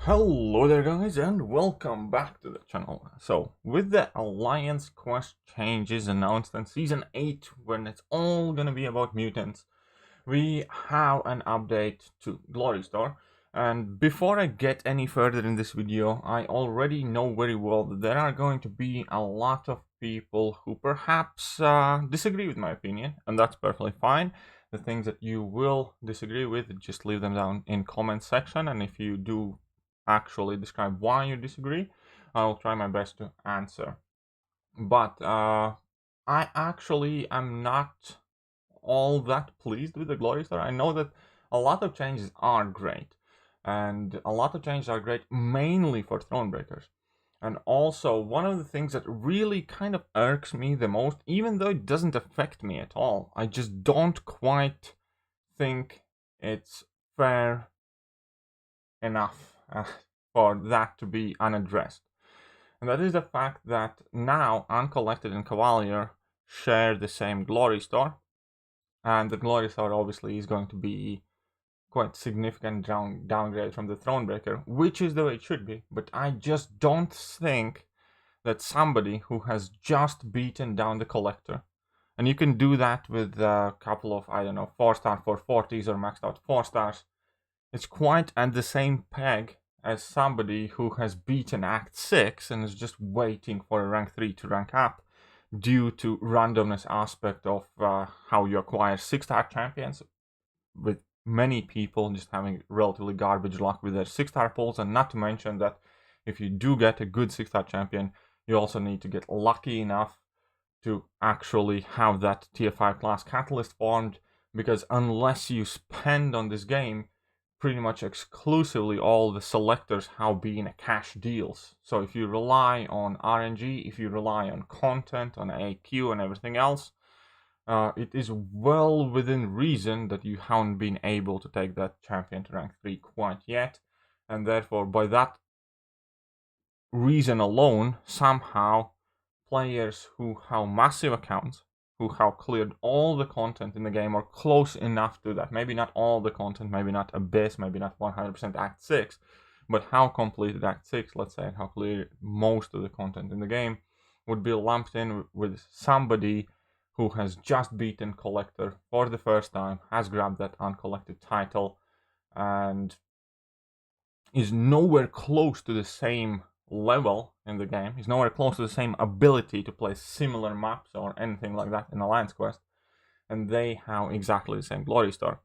Hello there guys and welcome back to the channel. So with the Alliance quest changes announced in Season 8, when it's all gonna be about mutants, we have an update to Glory Star. And before I get any further in this video, I already know very well that there are going to be a lot of people who perhaps disagree with my opinion, and that's perfectly fine. The things that you will disagree with, just leave them down in comment section, and if you do actually describe why you disagree, I'll try my best to answer. But I actually am not all that pleased with the Glory Star. I know that a lot of changes are great, and a lot of changes are great mainly for Thronebreakers. And also, one of the things that really kind of irks me the most, even though it doesn't affect me at all, I just don't quite think it's fair enough for that to be unaddressed. And that is the fact that now Uncollected and Cavalier share the same Glory Star, and the Glory Star obviously is going to be quite significant downgrade from the Thronebreaker, which is the way it should be. But I just don't think that somebody who has just beaten down the Collector, and you can do that with a couple of, I don't know, 4-star 440s or maxed out 4 stars, it's quite at the same peg as somebody who has beaten Act 6 and is just waiting for a rank 3 to rank up due to randomness aspect of how you acquire 6-star champions, with many people just having relatively garbage luck with their 6-star pulls. And not to mention that if you do get a good 6-star champion, you also need to get lucky enough to actually have that tier 5 class catalyst formed, because unless you spend on this game, pretty much exclusively all the selectors have been cash deals. So if you rely on RNG, if you rely on content, on AQ and everything else, it is well within reason that you haven't been able to take that champion to rank 3 quite yet. And therefore, by that reason alone, somehow players who have massive accounts, who have cleared all the content in the game, or close enough to that, maybe not all the content, maybe not Abyss, maybe not 100% Act 6, but how completed Act 6, let's say, how cleared most of the content in the game, would be lumped in with somebody who has just beaten Collector for the first time, has grabbed that uncollected title, and is nowhere close to the same level in the game. He's nowhere close to the same ability to play similar maps or anything like that in Alliance Quest. And they have exactly the same Glory Star.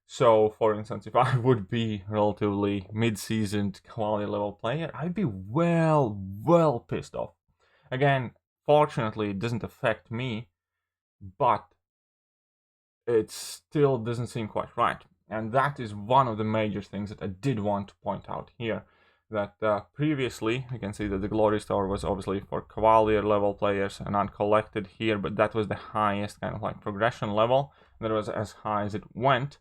So, for instance, if I would be relatively mid-seasoned quality level player, I'd be well pissed off. Again, fortunately, it doesn't affect me, but it still doesn't seem quite right. And that is one of the major things that I did want to point out here. That previously, you can see that the Glory Star was obviously for Cavalier level players and Uncollected here, but that was the highest kind of like progression level. That was as high as it went.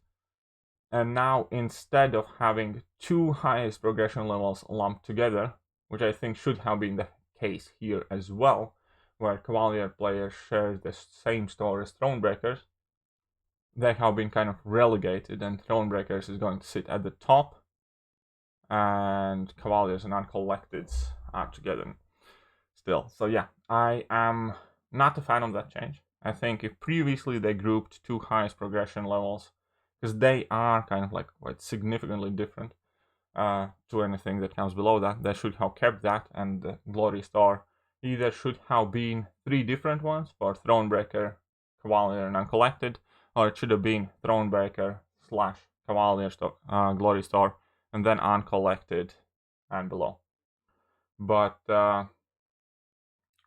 And now, instead of having two highest progression levels lumped together, which I think should have been the case here as well, where Cavalier players share the same store as Thronebreakers, they have been kind of relegated, and Thronebreakers is going to sit at the top, and Cavaliers and Uncollecteds are together still. So yeah, I am not a fan of that change. I think if previously they grouped two highest progression levels, because they are kind of like quite significantly different to anything that comes below that, they should have kept that, and the Glory Star either should have been 3 different ones for Thronebreaker, Cavalier, and Uncollected, or it should have been Thronebreaker / Cavalier Glory Star, and then Uncollected and below. But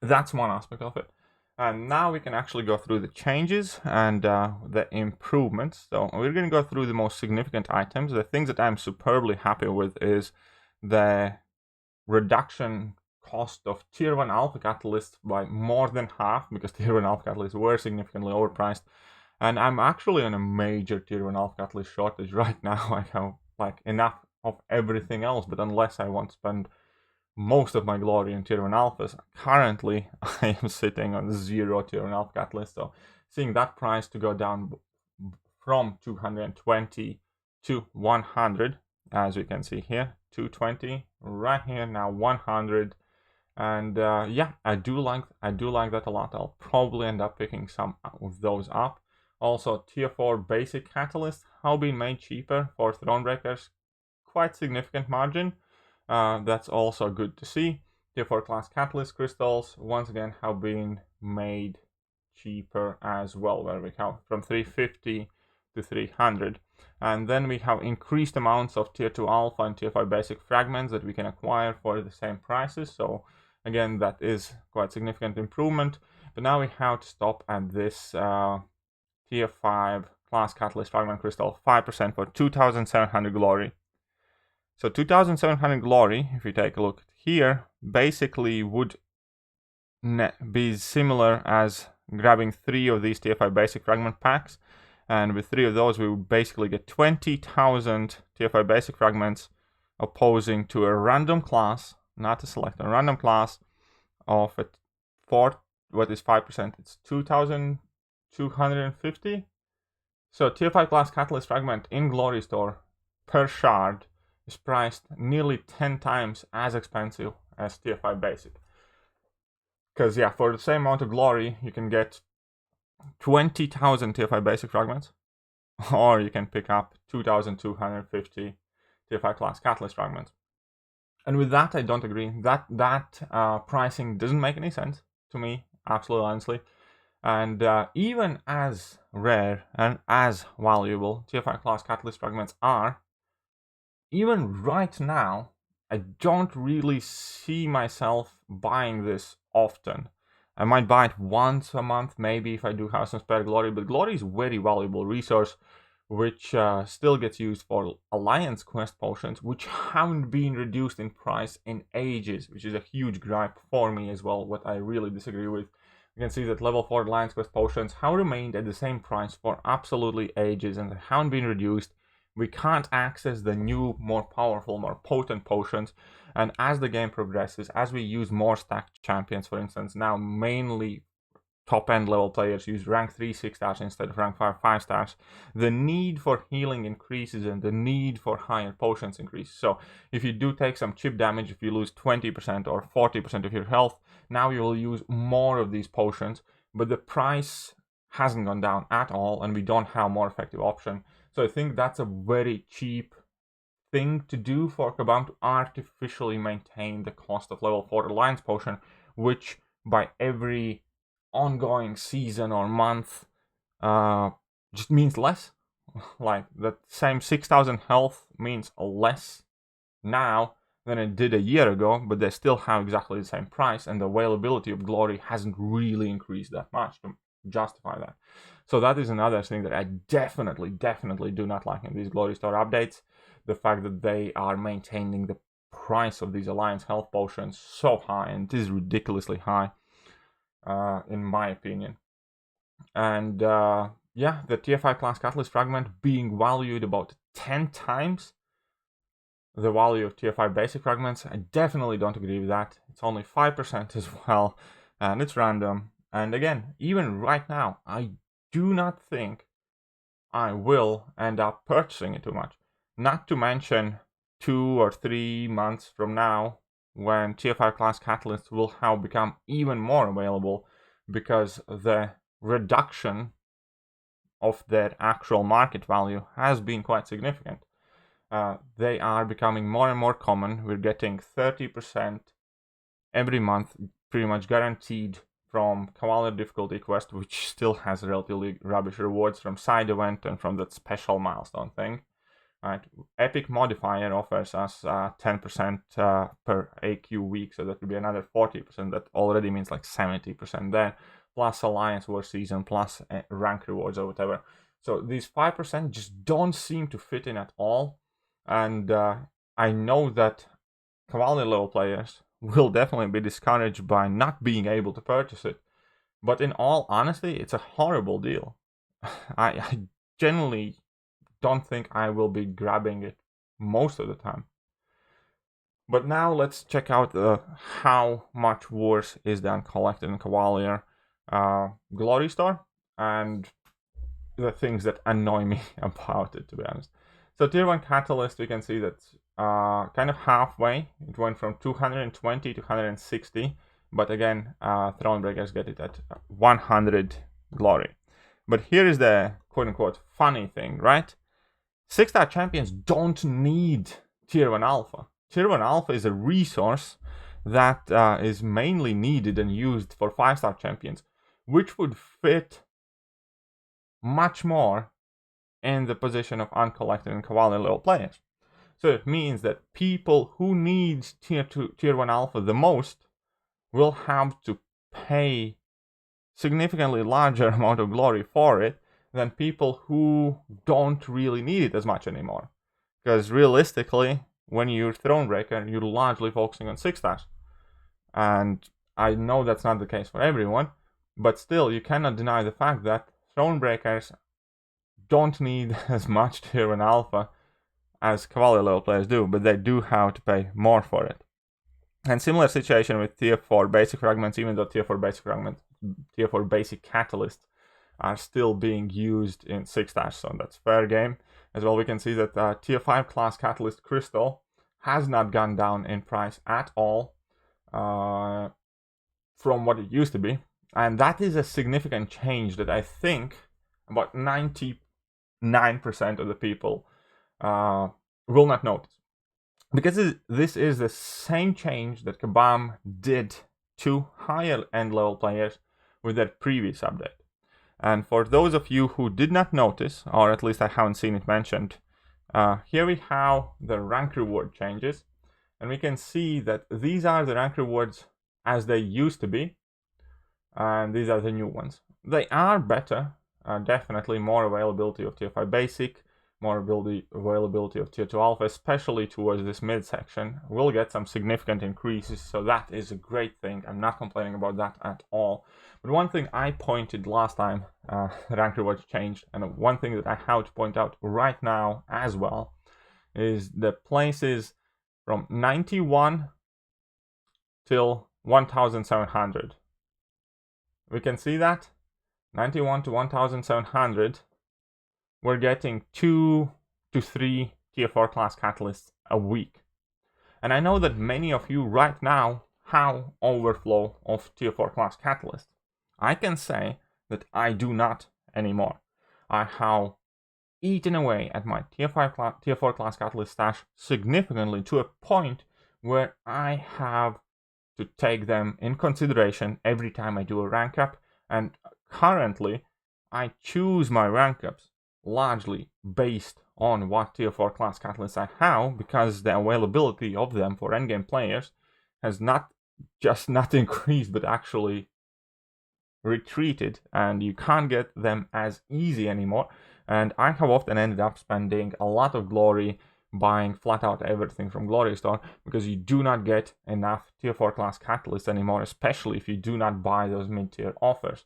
that's one aspect of it. And now we can actually go through the changes and the improvements. So we're going to go through the most significant items. The things that I'm superbly happy with is the reduction cost of tier 1 alpha catalysts by more than half, because tier 1 alpha catalysts were significantly overpriced. And I'm actually on a major tier 1 alpha catalyst shortage right now. I have like enough of everything else, but unless I want to spend most of my glory in tier 1 alphas, currently I am sitting on 0 tier 1 alpha catalyst. So seeing that price to go down from 220 to 100 as we can see here, 220 right here, now 100. And yeah, I do like that a lot. I'll probably end up picking some of those up. Also, tier 4 basic catalysts have been made cheaper for Thronebreakers, quite significant margin. That's also good to see. Tier 4 class catalyst crystals once again have been made cheaper as well, where we have from 350 to 300. And then we have increased amounts of tier 2 alpha and tier 5 basic fragments that we can acquire for the same prices. So again, that is quite significant improvement. But now we have to stop at this tier 5 class catalyst fragment crystal, 5% for 2700 glory. So 2700 glory, if you take a look here, basically would be similar as grabbing 3 of these tier 5 basic fragment packs. And with 3 of those, we would basically get 20,000 tier 5 basic fragments, opposing to a random class, not a select, a random class of what is 5%? It's 2,250. So tier 5 class catalyst fragment in Glory Store per shard is priced nearly 10 times as expensive as tier 5 basic. Because yeah, for the same amount of glory, you can get 20,000 tier 5 basic fragments, or you can pick up 2,250 tier 5 class catalyst fragments. And with that, I don't agree. That pricing doesn't make any sense to me, absolutely honestly. And even as rare and as valuable tier 5 class catalyst fragments are, even right now, I don't really see myself buying this often. I might buy it once a month, maybe, if I do have some spare glory, but glory is a very valuable resource, which still gets used for Alliance quest potions, which haven't been reduced in price in ages, which is a huge gripe for me as well, what I really disagree with. You can see that level 4 Alliance quest potions have remained at the same price for absolutely ages, and they haven't been reduced. We can't access the new, more powerful, more potent potions, and as the game progresses, as we use more stacked champions, for instance, now mainly top-end level players use rank 3 6 stars instead of rank 5 5 stars, the need for healing increases and the need for higher potions increases. So if you do take some chip damage, if you lose 20% or 40% of your health, now you will use more of these potions, but the price hasn't gone down at all, and we don't have a more effective option. So I think that's a very cheap thing to do for Kabam, to artificially maintain the cost of level 4 Alliance potion, which by every ongoing season or month just means less. Like that same 6,000 health means less now than it did a year ago, but they still have exactly the same price, and the availability of glory hasn't really increased that much to justify that. So that is another thing that I definitely do not like in these glory store updates, the fact that they are maintaining the price of these Alliance health potions so high, and it is ridiculously high in my opinion. And yeah, the tier 5 class catalyst fragment being valued about 10 times the value of tier 5 basic fragments, I definitely don't agree with that. It's only 5% as well, and it's random. And again, even right now, I do not think I will end up purchasing it too much. Not to mention 2 or 3 months from now, when tier 5 class catalysts will have become even more available, because the reduction of their actual market value has been quite significant. They are becoming more and more common. We're getting 30% every month, pretty much guaranteed, from Cavalier difficulty quest, which still has relatively rubbish rewards from side event and from that special milestone thing. Right, Epic modifier offers us 10% per AQ week, so that would be another 40%. That already means like 70% there, plus Alliance War Season, plus rank rewards or whatever. So these 5% just don't seem to fit in at all, and I know that Cavalier level players will definitely be discouraged by not being able to purchase it. But in all honesty, it's a horrible deal. I generally don't think I will be grabbing it most of the time. But now let's check out how much worse is than collected in Cavalier Glory Store, and the things that annoy me about it, to be honest. So tier 1 catalyst, we can see that kind of halfway. It went from 220 to 160, but again, Thronebreakers get it at 100 glory. But here is the quote-unquote funny thing, right? 6-star champions don't need tier 1 alpha. Tier 1 alpha is a resource that is mainly needed and used for 5-star champions, which would fit much more in the position of uncollected and cavalry level players. So it means that people who need tier 1 alpha the most will have to pay significantly larger amount of glory for it than people who don't really need it as much anymore. Because realistically, when you're Thronebreaker, you're largely focusing on 6 stars. And I know that's not the case for everyone, but still, you cannot deny the fact that Thronebreakers don't need as much tier 1 alpha as cavalry level players do, but they do have to pay more for it. And similar situation with tier 4 basic fragments, even though tier 4 basic catalysts are still being used in 6 stars, so that's fair game. As well, we can see that tier 5 class catalyst crystal has not gone down in price at all from what it used to be, and that is a significant change that I think about 99% of the people will not notice, because this is the same change that Kabam did to higher end level players with their previous update. And for those of you who did not notice, or at least I haven't seen it mentioned, here we have the rank reward changes, and we can see that these are the rank rewards as they used to be, and these are the new ones. They are better, definitely more availability of tier 5 basic, more availability of tier 2 alpha, especially towards this mid section. We'll get some significant increases, so that is a great thing. I'm not complaining about that at all. But one thing I pointed last time rank rewards changed, and one thing that I have to point out right now as well, is the places from 91 till 1700. We can see that 91 to 1700, we're getting 2 to 3 tier 4 class catalysts a week. And I know that many of you right now have overflow of tier 4 class catalysts. I can say that I do not anymore. I have eaten away at my tier 4 class catalyst stash significantly, to a point where I have to take them in consideration every time I do a rank up. And currently, I choose my rank ups largely based on what tier 4 class catalysts I have, because the availability of them for endgame players has not increased, but actually retreated, and you can't get them as easy anymore. And I have often ended up spending a lot of glory buying flat out everything from Glory Store, because you do not get enough tier 4 class catalysts anymore, especially if you do not buy those mid-tier offers.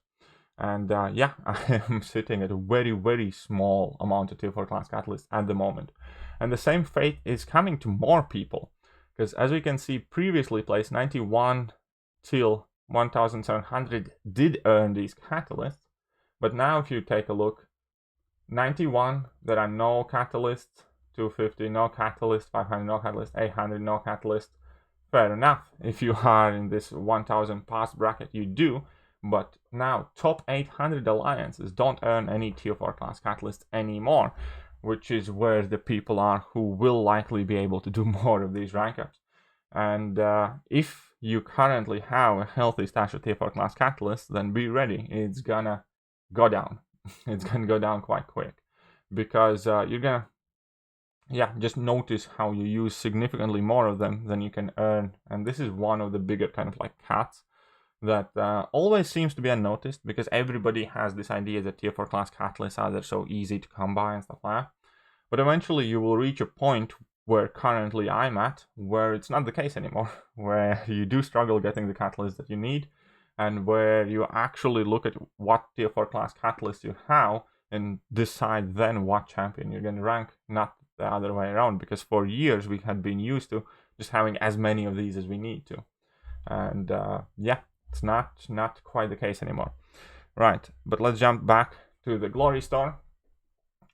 And yeah, I am sitting at a very, very small amount of tier 4 class catalysts at the moment. And the same fate is coming to more people, because as we can see, previously placed 91 till 1700 did earn these catalysts. But now if you take a look, 91, there are no catalysts, 250 no catalyst, 500 no catalyst, 800 no catalyst. Fair enough, if you are in this 1000 pass bracket, you do. But now top 800 alliances don't earn any tier 4 class catalysts anymore, which is where the people are who will likely be able to do more of these rank ups. And if you currently have a healthy stash of tier 4 class catalysts, then be ready, it's gonna go down. It's gonna go down quite quick, because you're gonna just notice how you use significantly more of them than you can earn. And this is one of the bigger kind of like cuts that always seems to be unnoticed, because everybody has this idea that tier 4 class catalysts are so easy to come by and stuff like that. But eventually you will reach a point where currently I'm at, where it's not the case anymore, where you do struggle getting the catalyst that you need, and where you actually look at what tier 4 class catalyst you have and decide then what champion you're going to rank, not the other way around, because for years we had been used to just having as many of these as we need to. And yeah, it's not quite the case anymore. Right, but let's jump back to the Glory Store.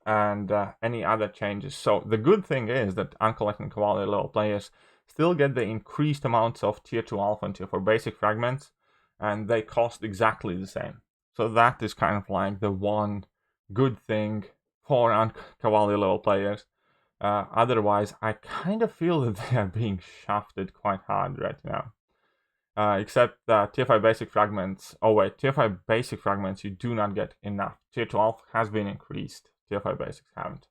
and any other changes. So the good thing is that uncollected quality level players still get the increased amounts of tier 2 alpha and tier 4 basic fragments, and they cost exactly the same. So that is kind of like the one good thing for quality level players. Otherwise, I kind of feel that they are being shafted quite hard right now. Except tier 5 basic fragments. Oh wait, tier 5 basic fragments you do not get enough. Tier 2 alpha has been increased. Tier 5 basics haven't.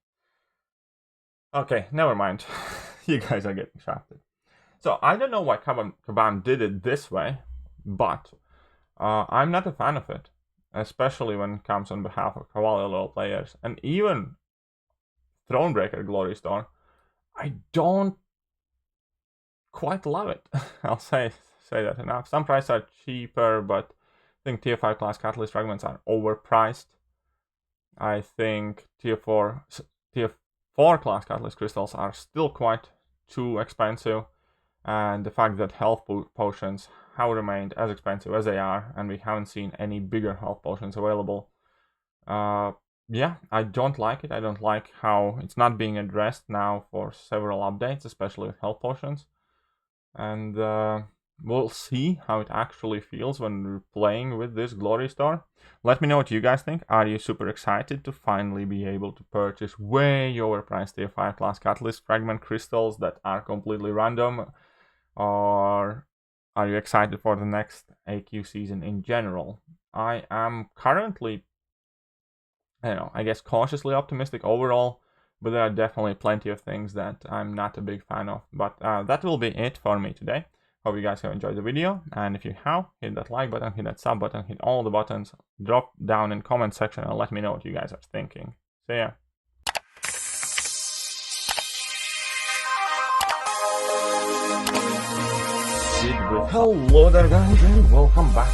Okay, never mind. You guys are getting shafted. So I don't know why Kabam did it this way, but I'm not a fan of it, especially when it comes on behalf of quality level players. And even Thronebreaker Glory Store, I don't quite love it. I'll say that enough. Some prices are cheaper, but I think tier 5 class catalyst fragments are overpriced. I think tier 4 class catalyst crystals are still quite too expensive, and the fact that health potions have remained as expensive as they are, and we haven't seen any bigger health potions available. Yeah, I don't like it. I don't like how it's not being addressed now for several updates, especially with health potions. And we'll see how it actually feels when we're playing with this Glory Store. Let me know what you guys think. Are you super excited to finally be able to purchase way overpriced tier 5 class catalyst fragment crystals that are completely random? Or are you excited for the next AQ season in general? I am currently, I guess cautiously optimistic overall, but there are definitely plenty of things that I'm not a big fan of. But that will be it for me today. Hope you guys have enjoyed the video, and if you have, hit that like button, hit that sub button, hit all the buttons, drop down in comment section and let me know what you guys are thinking. So yeah. Hello there guys, and welcome back